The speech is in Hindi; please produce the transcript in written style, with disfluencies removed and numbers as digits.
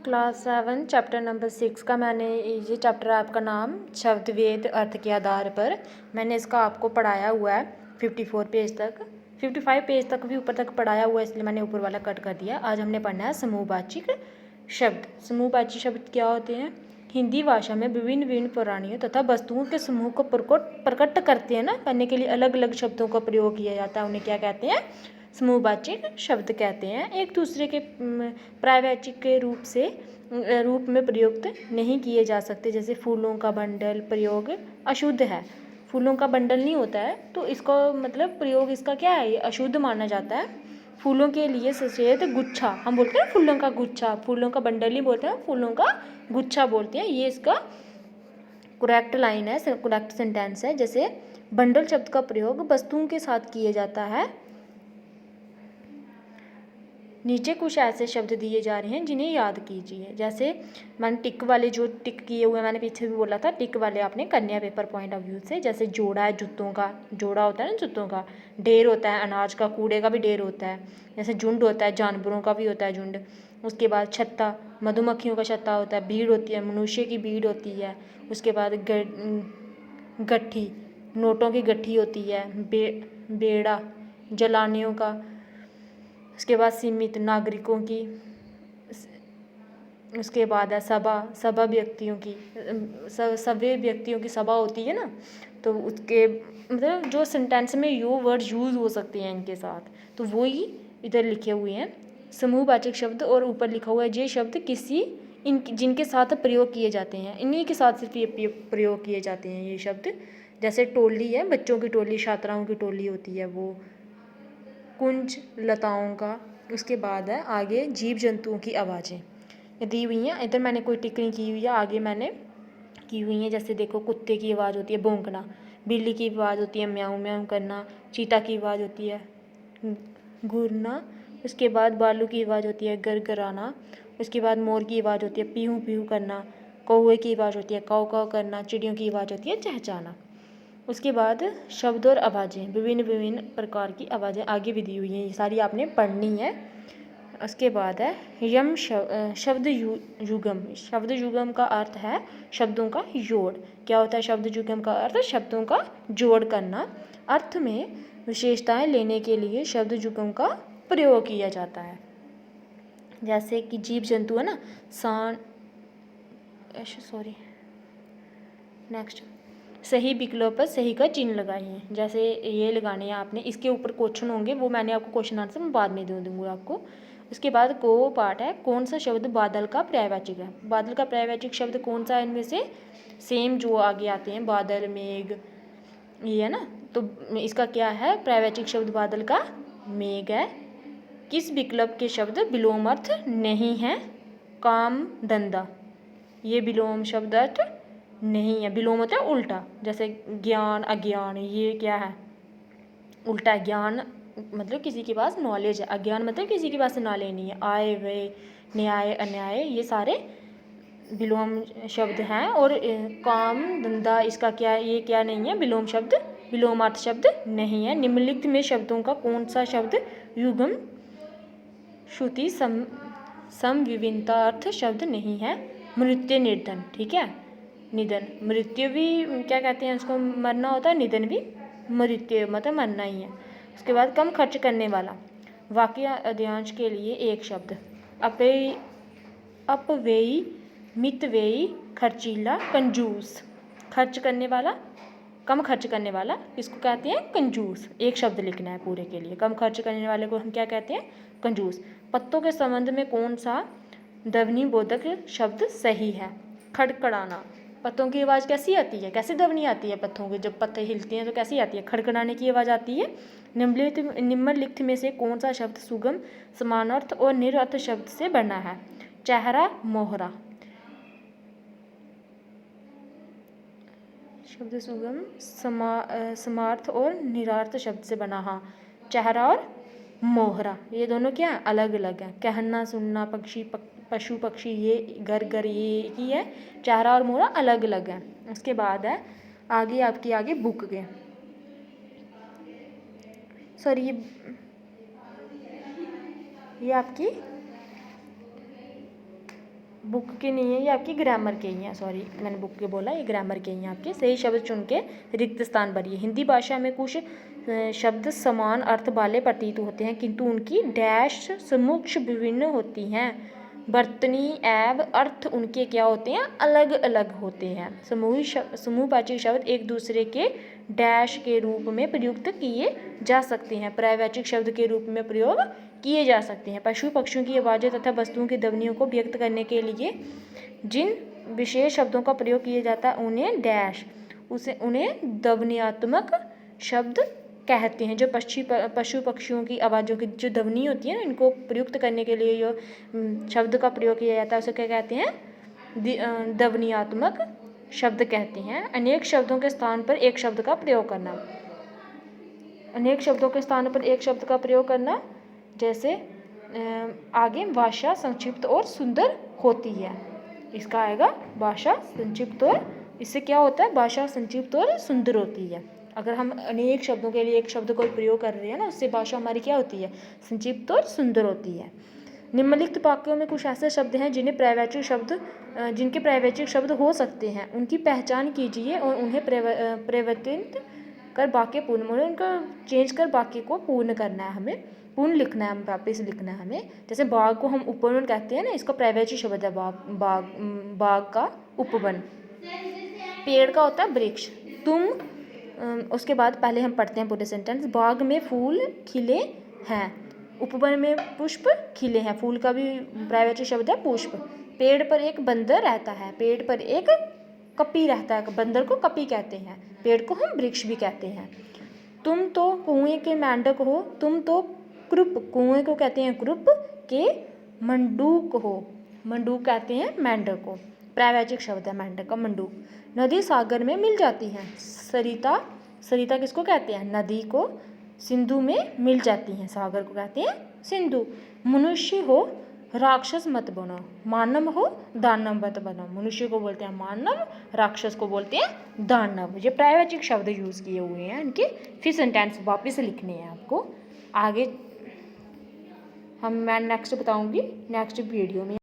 क्लास 7 चैप्टर नंबर 6 का मैंने ये चैप्टर है आपका नाम शब्दवेद अर्थ के आधार पर मैंने इसका आपको पढ़ाया हुआ है 54 पेज तक 55 पेज तक भी ऊपर तक पढ़ाया हुआ है, इसलिए मैंने ऊपर वाला कट कर दिया। आज हमने पढ़ना है समूहवाचक शब्द। समूहवाची शब्द क्या होते हैं? हिंदी भाषा में विभिन्न विभिन्न प्राणियों तथा वस्तुओं के समूह को प्रकट करते हैं ना, करने के लिए अलग अलग शब्दों का प्रयोग किया जाता है, उन्हें क्या कहते हैं? समूहवाचक शब्द कहते हैं। एक दूसरे के पर्यायवाची के रूप में प्रयुक्त नहीं किए जा सकते। जैसे फूलों का बंडल प्रयोग अशुद्ध है, फूलों का बंडल नहीं होता है, तो इसका मतलब प्रयोग इसका क्या है? अशुद्ध माना जाता है। फूलों के लिए सचेत गुच्छा, हम बोलते हैं फूलों का गुच्छा, फूलों का बंडल नहीं बोलते हैं, फूलों का गुच्छा बोलते हैं। ये इसका करेक्ट लाइन है, करेक्ट सेंटेंस है। जैसे बंडल शब्द का प्रयोग वस्तुओं के साथ किया जाता है। नीचे कुछ ऐसे शब्द दिए जा रहे हैं जिन्हें याद कीजिए। जैसे मैंने टिक वाले जो टिक किए हुए, मैंने पीछे भी बोला था, टिक वाले आपने करने हैं पेपर पॉइंट ऑफ व्यू से। जैसे जोड़ा है, जूतों का जोड़ा होता है ना, जूतों का। ढेर होता है, अनाज का, कूड़े का भी ढेर होता है। जैसे झुंड होता है, जानवरों का भी होता है झुंड। उसके बाद छत्ता, मधुमक्खियों का छत्ता होता है। भीड़ होती है, मनुष्य की भीड़ होती है। उसके बाद गट्ठी, नोटों की गट्ठी होती है। बेड़ा, जलानियों का। उसके बाद सीमित, नागरिकों की। उसके बाद है सभा, सभा व्यक्तियों की, सभी व्यक्तियों की सभा होती है ना, तो उसके मतलब जो सेंटेंस में यो वर्ड यूज़ हो सकते हैं इनके साथ, तो वो ही इधर लिखे हुए हैं समूहवाचक शब्द। और ऊपर लिखा हुआ है ये शब्द किसी जिनके साथ प्रयोग किए जाते हैं, इन्हीं के साथ सिर्फ ये प्रयोग किए जाते हैं ये शब्द। जैसे टोली है, बच्चों की टोली, छात्राओं की टोली होती है वो। कुंज, लताओं का। उसके बाद है आगे जीव जंतुओं की आवाज़ें दी हुई हैं। इधर मैंने कोई टिक नहीं की हुई है, आगे मैंने की हुई हैं। जैसे देखो, कुत्ते की आवाज़ होती है भौंकना, बिल्ली की आवाज़ होती है म्याऊं म्याऊं करना, चीता की आवाज़ होती है घूरना। उसके बाद भालू की आवाज़ होती है गरगराना। उसके बाद मोर की आवाज़ होती है पीहू पीहू करना। कौवे की आवाज़ होती है काऊ काऊ करना। चिड़ियों की आवाज़ होती है चहचहाना। उसके बाद शब्द और आवाज़ें, विभिन्न विभिन्न प्रकार की आवाज़ें आगे भी दी हुई हैं, ये सारी आपने पढ़नी है। उसके बाद है यम शब्द युगम। शब्द युगम का अर्थ है शब्दों का जोड़। क्या होता है शब्द युगम का अर्थ? शब्दों का जोड़ करना। अर्थ में विशेषताएं लेने के लिए शब्द युगम का प्रयोग किया जाता है। जैसे कि जीव जंतु है ना, नेक्स्ट, सही विकल्प पर सही का चिन्ह लगाइए। जैसे ये लगाने हैं आपने, इसके ऊपर क्वेश्चन होंगे, वो मैंने आपको क्वेश्चन आंसर मैं बाद में दे दूँगा आपको। उसके बाद को पार्ट है, कौन सा शब्द बादल का पर्यायवाचक है? बादल का पर्यायवाचक शब्द कौन सा है इनमें से? सेम जो आगे आते हैं, बादल, मेघ, ये है ना, तो इसका क्या है पर्यायवाचक शब्द? बादल का मेघ है। किस विकल्प के शब्द विलोम अर्थ नहीं है? काम, धंधा, ये विलोम शब्द अर्थ नहीं है। विलोम होता है उल्टा, जैसे ज्ञान, अज्ञान, ये क्या है? उल्टा है। ज्ञान मतलब किसी के पास नॉलेज है, अज्ञान मतलब किसी के पास नॉलेज नहीं है। आय व्यय, न्याय, अन्याय, ये सारे विलोम शब्द हैं। और काम, धंधा, इसका क्या, ये क्या नहीं है? विलोम शब्द, विलोमार्थ शब्द नहीं है। निम्नलिखित में शब्दों का कौन सा शब्द युग्म श्रुति समविभिन्नता अर्थ शब्द नहीं है? मृत्यु, निर्धन, ठीक है, निधन, मृत्यु भी क्या कहते हैं उसको? मरना होता है। निधन भी मृत्यु मतलब मरना ही है। उसके बाद कम खर्च करने वाला। वाक्य अध्यांश के लिए एक शब्द। अपव्ययी, मितव्ययी, खर्चीला, कंजूस। खर्च करने वाला, कम खर्च करने वाला इसको कहते हैं कंजूस। एक शब्द लिखना है पूरे के लिए। कम खर्च करने वाले को हम क्या कहते हैं? कंजूस। पत्तों के संबंध में कौन सा ध्वनि बोधक शब्द सही है? खड़खड़ाना। पत्तों की आवाज़ कैसी आती है? कैसे ध्वनि आती है पत्तों की? जब पत्ते हिलते हैं तो कैसी आती है? खड़खड़ाने की आवाज़ आती है। निम्नलिखित में से कौन सा शब्द सुगम, समानार्थ और निरर्थ शब्द से बना है? चेहरा, मोहरा। शब्द सुगम, समार्थ और निरार्थ शब्द से बना। हाँ, चेहरा और मोहरा ये दोनों क्या है? अलग अलग हैं। कहना, सुनना, पक्षी, पशु पक्षी, ये घर घर, ये ही है। चेहरा और मोहरा अलग अलग हैं। उसके बाद है आगे आपकी आगे बुक के, सॉरी ये आपकी बुक के नहीं है, ये आपकी ग्रामर के ही हैं, सॉरी मैंने बुक के बोला, ये ग्रामर के ही हैं आपके। सही शब्द चुन के रिक्त स्थान भरिए। हिंदी भाषा में कुछ शब्द समान अर्थ वाले प्रतीत होते हैं किंतु उनकी डैश समुच्च विभिन्न होती हैं। वर्तनी एवं अर्थ उनके क्या होते हैं, अलग अलग होते हैं। समूहवाची शब्द एक दूसरे के डैश के रूप में प्रयुक्त किए जा सकते हैं, पर्यायवाची शब्द के रूप में प्रयोग किए जा सकते हैं। पशु पक्षियों की आवाज़ें तथा वस्तुओं की ध्वनियों को व्यक्त करने के लिए जिन विशेष शब्दों का प्रयोग किया जाता है उन्हें डैश उन्हें ध्वन्यात्मक शब्द कहते हैं। जो पशु पक्षियों की आवाज़ों की जो ध्वनि होती है ना, इनको प्रयुक्त करने के लिए जो शब्द का प्रयोग किया जाता है उसे क्या कहते हैं, ध्वन्यात्मक शब्द कहते हैं। अनेक शब्दों के स्थान पर एक शब्द का प्रयोग करना, अनेक शब्दों के स्थान पर एक शब्द का प्रयोग करना, जैसे आगे भाषा संक्षिप्त और सुंदर होती है, इसका आएगा भाषा संक्षिप्त और, इससे क्या होता है, भाषा संक्षिप्त और सुंदर होती है। अगर हम अनेक शब्दों के लिए एक शब्द को प्रयोग कर रहे हैं ना, उससे भाषा हमारी क्या होती है, संक्षिप्त और सुंदर होती है। निम्नलिखित वाक्यों में कुछ ऐसे शब्द हैं जिनके पर्यायवाची शब्द हो सकते हैं, उनकी पहचान कीजिए और उन्हें परिवर्तित कर वाक्य पूर्ण, मतलब उनको चेंज कर वाक्य को पूर्ण करना है, हमें पूर्ण लिखना है, हम वापस लिखना है हमें। जैसे बाघ को हम उपवन कहते हैं ना, इसका पर्यायवाची शब्द है बाघ का उपवन। पेड़ का होता है वृक्ष। तुम उसके बाद पहले हम पढ़ते हैं पूरे सेंटेंस। बाग में फूल खिले हैं, उपवन में पुष्प खिले हैं, फूल का भी पर्यायवाची शब्द है पुष्प। पेड़ पर एक बंदर रहता है, पेड़ पर एक कपी रहता है, बंदर को कपी कहते हैं, पेड़ को हम वृक्ष भी कहते हैं। तुम तो कुएं के मेंढक हो, तुम तो कृप, कुएं को कहते हैं कृप, के मंडूक हो, मंडूक कहते हैं मेंढक को, पर्यायवाची शब्द है मेंढक का मंडूक। नदी सागर में मिल जाती है, सरिता, सरिता किसको कहते हैं, नदी को। सिंधु में मिल जाती हैं, सागर को कहते हैं सिंधु। मनुष्य हो राक्षस मत बनो, मानव हो दानव मत बनो। मनुष्य को बोलते हैं मानव, राक्षस को बोलते हैं दानव। ये पर्यायवाची शब्द यूज़ किए हुए हैं इनके। फिर सेंटेंस वापस लिखने हैं आपको, आगे मैं नेक्स्ट बताऊंगी नेक्स्ट वीडियो में।